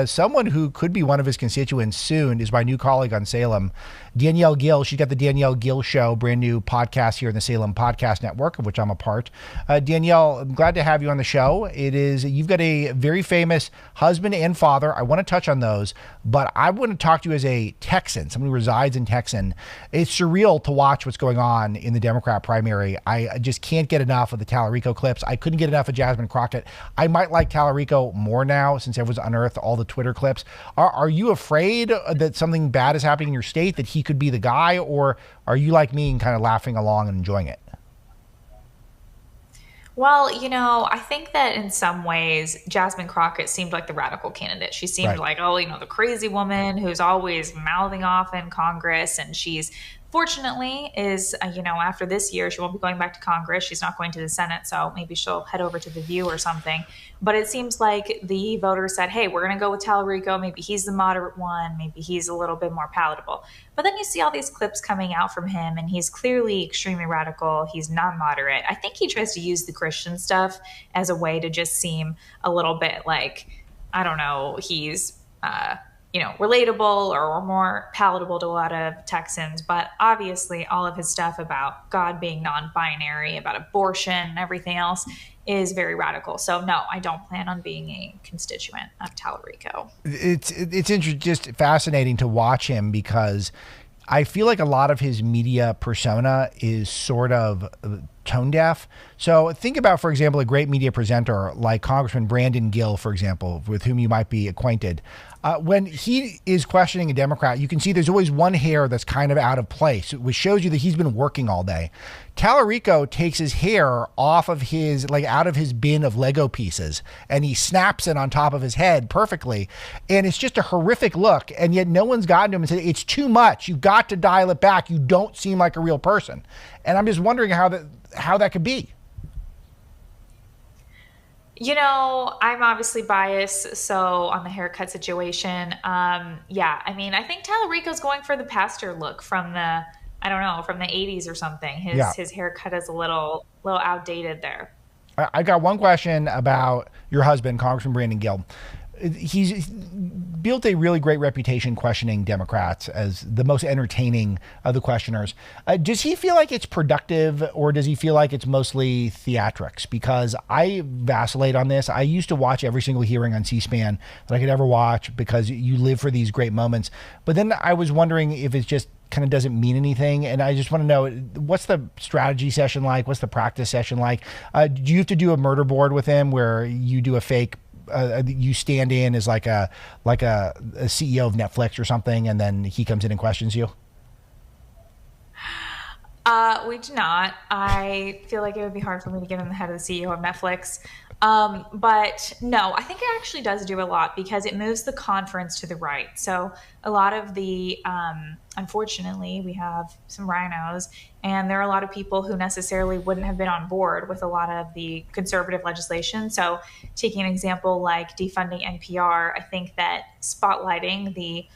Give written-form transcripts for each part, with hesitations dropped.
someone who could be one of his constituents soon is my new colleague on Salem, Danielle Gill. She's got the Danielle Gill Show, brand new podcast here in the Salem Podcast Network, of which I'm a part. Danielle, I'm glad to have you on the show. You've got a very famous husband and father. I want to touch on those, but I want to talk to you as a Texan, someone who resides in Texas. It's surreal to watch what's going on in the Democrat primary. I just can't get enough of the Talarico clips. I couldn't get enough of Jasmine Crockett. I might like Talarico more now since everyone's unearthed all the Twitter clips. Are you afraid that something bad is happening in your state, that he could be the guy, or are you like me and kind of laughing along and enjoying it? Well, I think that in some ways, Jasmine Crockett seemed like the radical candidate. She seemed like, the crazy woman who's always mouthing off in Congress. And she's fortunately is, after this year, she won't be going back to Congress. She's not going to the Senate. So maybe she'll head over to The View or something. But it seems like the voters said, hey, we're going to go with Talarico. Maybe he's the moderate one. Maybe he's a little bit more palatable. But then you see all these clips coming out from him, and he's clearly extremely radical. He's not moderate. I think he tries to use the Christian stuff as a way to just seem a little bit like, I don't know, he's, relatable or more palatable to a lot of Texans. But obviously all of his stuff about God being non-binary, about abortion and everything else is very radical. So no, I don't plan on being a constituent of Talarico. It's just fascinating to watch him, because I feel like a lot of his media persona is sort of tone deaf. So think about, for example, a great media presenter like Congressman Brandon Gill, for example, with whom you might be acquainted. When he is questioning a Democrat, you can see there's always one hair that's kind of out of place, which shows you that he's been working all day. Talarico takes his hair off of out of his bin of Lego pieces, and he snaps it on top of his head perfectly. And it's just a horrific look. And yet no one's gotten to him and said, it's too much. You've got to dial it back. You don't seem like a real person. And I'm just wondering how that could be. I'm obviously biased, so on the haircut situation, I think Talarico's going for the pastor look from the 80s or something. His haircut is a little outdated there. I got one question about your husband, Congressman Brandon Gill. He's built a really great reputation questioning Democrats as the most entertaining of the questioners. Does he feel like it's productive, or does he feel like it's mostly theatrics? Because I vacillate on this. I used to watch every single hearing on C-SPAN that I could ever watch, because you live for these great moments. But then I was wondering if it just kind of doesn't mean anything. And I just want to know, what's the strategy session like? What's the practice session like? Do you have to do a murder board with him where you do a fake you stand in as like a CEO of Netflix or something, and then he comes in and questions you? We do not. I feel like it would be hard for me to get in the head of the CEO of Netflix. But no, I think it actually does do a lot, because it moves the conference to the right. So a lot of the, unfortunately, we have some rhinos, and there are a lot of people who necessarily wouldn't have been on board with a lot of the conservative legislation. So taking an example like defunding NPR, I think that spotlighting the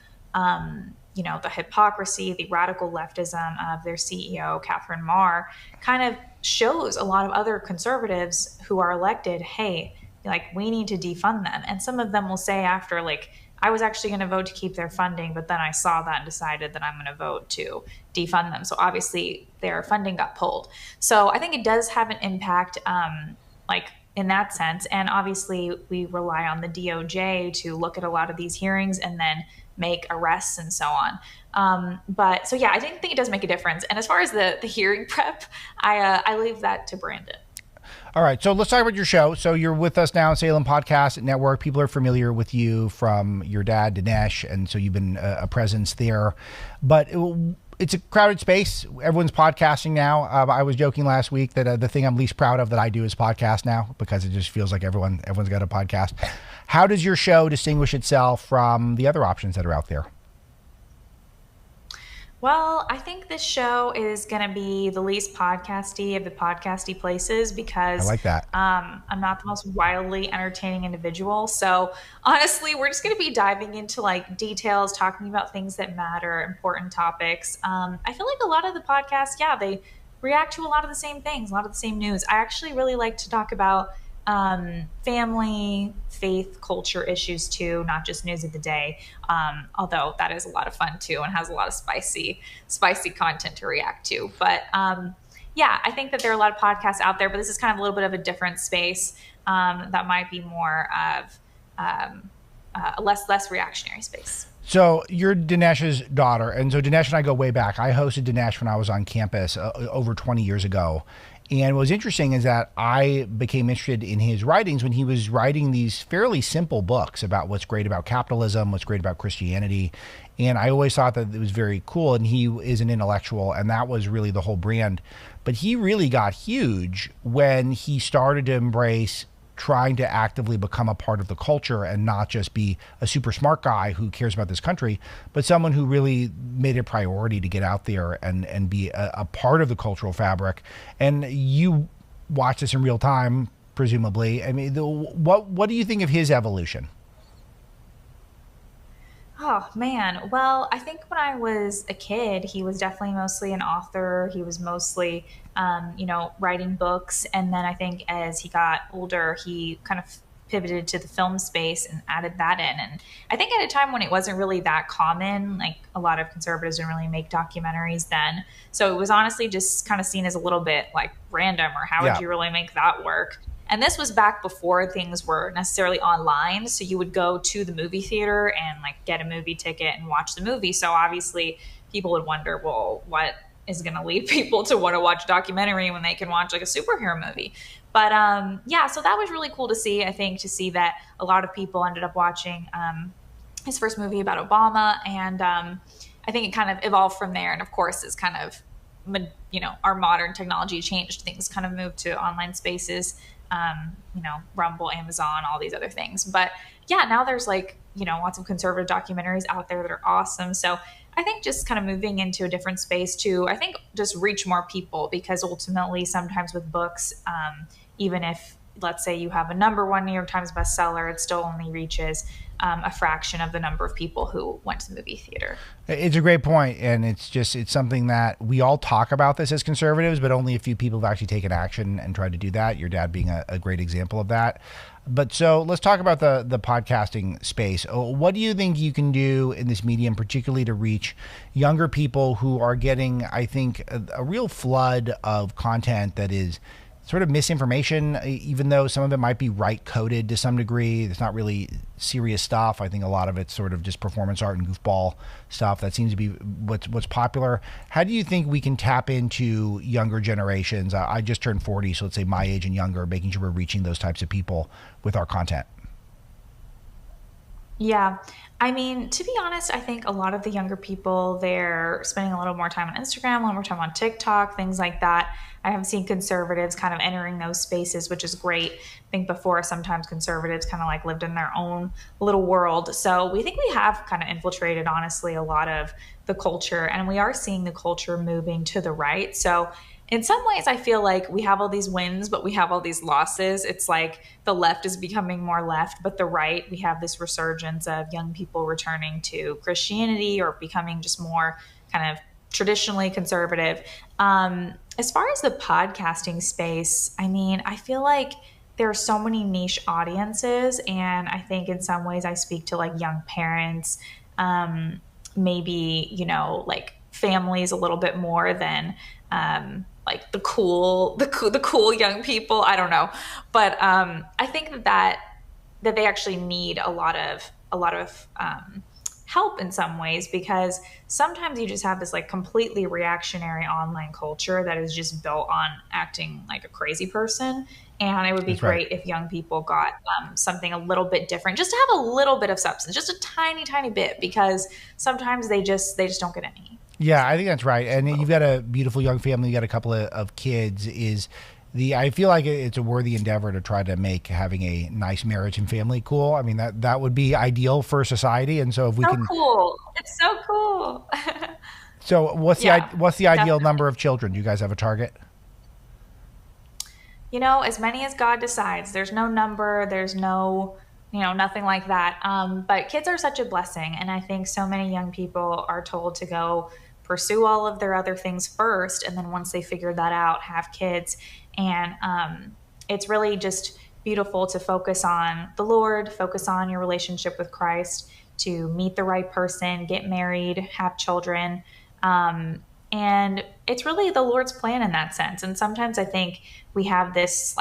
hypocrisy, the radical leftism of their CEO, Catherine Marr, kind of shows a lot of other conservatives who are elected, hey, we need to defund them. And some of them will say after, I was actually going to vote to keep their funding, but then I saw that and decided that I'm going to vote to defund them. So obviously their funding got pulled. So I think it does have an impact, in that sense. And obviously we rely on the DOJ to look at a lot of these hearings and then make arrests and so on. I didn't think it does make a difference. And as far as the hearing prep, I leave that to Brandon. All right. So let's talk about your show. So you're with us now on Salem Podcast Network. People are familiar with you from your dad, Dinesh. And so you've been a presence there. But it's a crowded space. Everyone's podcasting now. I was joking last week that the thing I'm least proud of that I do is podcast now, because it just feels like everyone's got a podcast. How does your show distinguish itself from the other options that are out there? Well, I think this show is going to be the least podcasty of the podcasty places, because I like that. I'm not the most wildly entertaining individual. So honestly, we're just going to be diving into details, talking about things that matter, important topics. I feel like a lot of the podcasts, they react to a lot of the same things, a lot of the same news. I actually really like to talk about family, faith, culture issues too, not just news of the day. Although that is a lot of fun too and has a lot of spicy content to react to. But yeah, I think that there are a lot of podcasts out there, but this is kind of a little bit of a different space that might be more of a less reactionary space. So you're Dinesh's daughter, and so Dinesh and I go way back. I hosted Dinesh when I was on campus over 20 years ago. And what was interesting is that I became interested in his writings when he was writing these fairly simple books about what's great about capitalism, what's great about Christianity. And I always thought that it was very cool, and he is an intellectual, and that was really the whole brand. But he really got huge when he started to embrace trying to actively become a part of the culture and not just be a super smart guy who cares about this country, but someone who really made it a priority to get out there and be a part of the cultural fabric. And you watch this in real time, presumably. I mean, what do you think of his evolution? Oh, man. Well, I think when I was a kid, he was definitely mostly an author. He was mostly, writing books. And then I think as he got older, he kind of pivoted to the film space and added that in. And I think at a time when it wasn't really that common, like a lot of conservatives didn't really make documentaries then. So it was honestly just kind of seen as a little bit like random, or how would you really make that work? And this was back before things were necessarily online. So you would go to the movie theater and like get a movie ticket and watch the movie. So obviously people would wonder, well, what is going to lead people to want to watch a documentary when they can watch like a superhero movie? But so that was really cool to see, I think, to see that a lot of people ended up watching his first movie about Obama. And I think it kind of evolved from there. And of course, it's kind of, our modern technology changed. Things kind of moved to online spaces. Rumble, Amazon, all these other things. But yeah, now there's lots of conservative documentaries out there that are awesome. So I think just kind of moving into a different space to, I think, just reach more people, because ultimately sometimes with books, even if, let's say you have a #1 New York Times bestseller, it still only reaches a fraction of the number of people who went to the movie theater. It's a great point, and it's something that we all talk about this as conservatives, but only a few people have actually taken action and tried to do that. Your dad being a great example of that. But so let's talk about the podcasting space. What do you think you can do in this medium, particularly to reach younger people who are getting, I think, a real flood of content that is sort of misinformation, even though some of it might be right coded to some degree. It's not really serious stuff. I think a lot of it's sort of just performance art and goofball stuff. That seems to be what's popular. How do you think we can tap into younger generations? I just turned 40, so let's say my age and younger, making sure we're reaching those types of people with our content. Yeah. I mean, to be honest, I think a lot of the younger people, they're spending a little more time on Instagram, a little more time on TikTok, things like that. I have seen conservatives kind of entering those spaces, which is great. I think before, sometimes conservatives kind of like lived in their own little world. So we think we have kind of infiltrated, honestly, a lot of the culture, and we are seeing the culture moving to the right. So in some ways, I feel like we have all these wins, but we have all these losses. It's like the left is becoming more left, but the right, we have this resurgence of young people returning to Christianity or becoming just more kind of traditionally conservative. As far as the podcasting space, I mean, I feel like there are so many niche audiences, and I think in some ways I speak to like young parents, maybe, like families a little bit more than like the cool young people. I don't know. But I think that they actually need a lot of help in some ways, because sometimes you just have this like completely reactionary online culture that is just built on acting like a crazy person. And it would be great if young people got something a little bit different, just to have a little bit of substance, just a tiny, tiny bit, because sometimes they just don't get any. Yeah, I think that's right. And you've got a beautiful young family. You got a couple of kids. I feel like it's a worthy endeavor to try to make having a nice marriage and family cool. I mean, that would be ideal for society. And so if we can, cool. It's so cool. So what's the ideal number of children? Do you guys have a target? As many as God decides. There's no number. There's no, nothing like that. But kids are such a blessing. And I think so many young people are told to go pursue all of their other things first. And then once they figure that out, have kids. And it's really just beautiful to focus on the Lord, focus on your relationship with Christ, to meet the right person, get married, have children. And it's really the Lord's plan in that sense. And sometimes I think we have this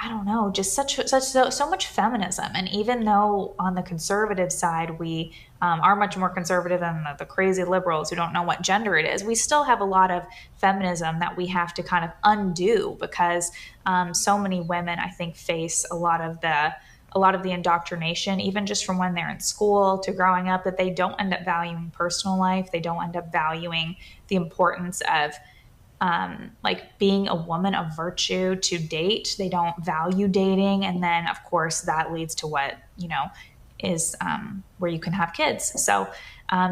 I don't know, just so much feminism. And even though on the conservative side, we are much more conservative than the crazy liberals who don't know what gender it is, we still have a lot of feminism that we have to kind of undo, because so many women, I think, face a lot of the indoctrination, even just from when they're in school to growing up, that they don't end up valuing personal life. They don't end up valuing the importance of like being a woman of virtue to date. They don't value dating. And then of course that leads to what, is where you can have kids. So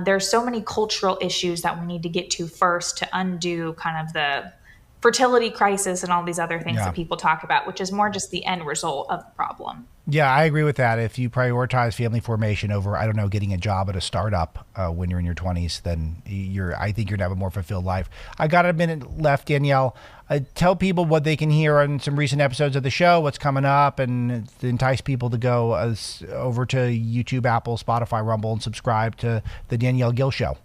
there's so many cultural issues that we need to get to first to undo kind of the fertility crisis and all these other things that people talk about, which is more just the end result of the problem. Yeah, I agree with that. If you prioritize family formation over, I don't know, getting a job at a startup when you're in your 20s, then I think you're going to have a more fulfilled life. I got a minute left, Danielle. Tell people what they can hear on some recent episodes of the show, what's coming up, and to entice people to go over to YouTube, Apple, Spotify, Rumble, and subscribe to the Danielle Gill Show.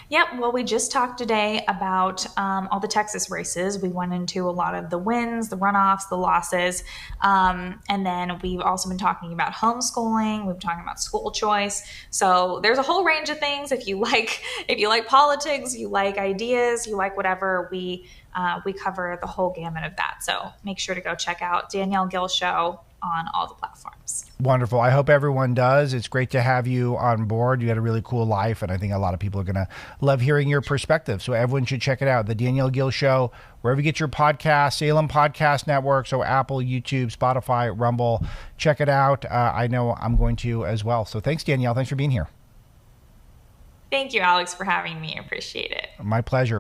Yep. Well, we just talked today about all the Texas races. We went into a lot of the wins, the runoffs, the losses. And then we've also been talking about homeschooling. We've been talking about school choice. So there's a whole range of things. If you like politics, you like ideas, you like whatever, we cover the whole gamut of that. So make sure to go check out Danielle Gill Show on all the platforms. Wonderful. I hope everyone does. It's great to have you on board. You had a really cool life, and I think a lot of people are going to love hearing your perspective. So everyone should check it out. The Danielle Gill Show, wherever you get your podcast, Salem Podcast Network, so Apple, YouTube, Spotify, Rumble. Check it out. I know I'm going to as well. So thanks, Danielle. Thanks for being here. Thank you, Alex, for having me. I appreciate it. My pleasure.